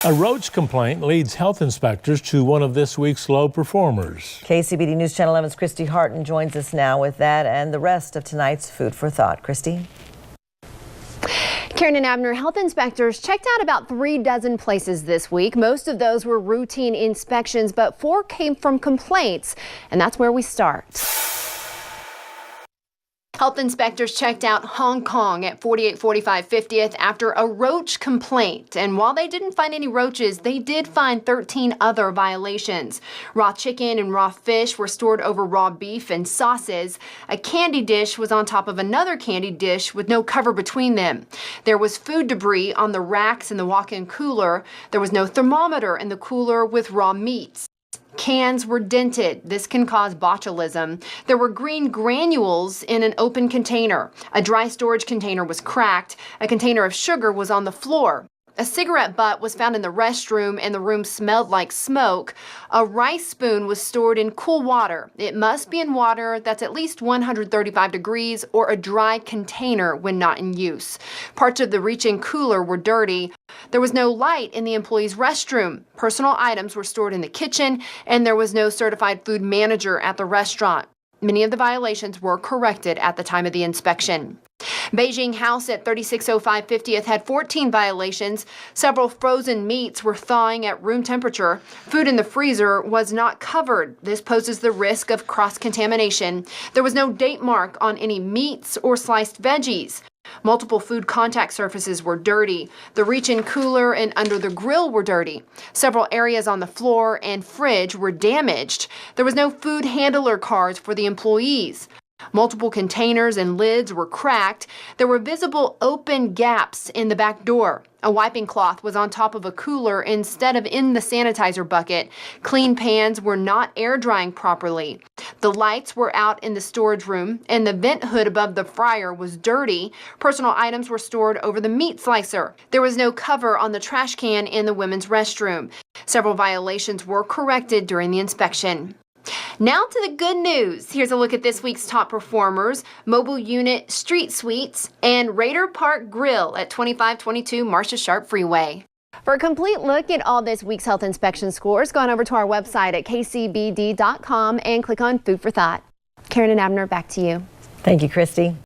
A roach complaint leads health inspectors to one of this week's low performers. KCBD News Channel 11's Christy Hartin joins us now with that and the rest of tonight's Food for Thought. Christy? Karen and Abner, health inspectors checked out about 36 places this week. Most of those were routine inspections, but 4 came from complaints, and that's where we start. Health inspectors checked out Hong Kong at 4845 50th after a roach complaint. And while they didn't find any roaches, they did find 13 other violations. Raw chicken and raw fish were stored over raw beef and sauces. A candy dish was on top of another candy dish with no cover between them. There was food debris on the racks in the walk-in cooler. There was no thermometer in the cooler with raw meats. Cans were dented. This can cause botulism. There were green granules in an open container. A dry storage container was cracked. A container of sugar was on the floor. A cigarette butt was found in the restroom and the room smelled like smoke. A rice spoon was stored in cool water. It must be in water that's at least 135 degrees or a dry container when not in use. Parts of the reach-in cooler were dirty. There was no light in the employee's restroom. Personal items were stored in the kitchen, and there was no certified food manager at the restaurant. Many of the violations were corrected at the time of the inspection. Beijing House at 3605 50th had 14 violations. Several frozen meats were thawing at room temperature. Food in the freezer was not covered. This poses the risk of cross-contamination. There was no date mark on any meats or sliced veggies. Multiple food contact surfaces were dirty. The reach-in cooler and under the grill were dirty. Several areas on the floor and fridge were damaged. There was no food handler cards for the employees. Multiple containers and lids were cracked. There were visible open gaps in the back door. A wiping cloth was on top of a cooler instead of in the sanitizer bucket. Clean pans were air air drying properly. The lights were out in the storage room, and the vent hood above the fryer was dirty. Personal items were stored over the meat slicer. There was no cover on the trash can in the women's restroom. Several violations were corrected during the inspection. Now to the good news. Here's a look at this week's top performers: Mobile Unit Street Sweets and Raider Park Grill at 2522 Marcia Sharp Freeway. For a complete look at all this week's health inspection scores, go on over to our website at kcbd.com and click on Food for Thought. Karen and Abner, back to you. Thank you, Christy.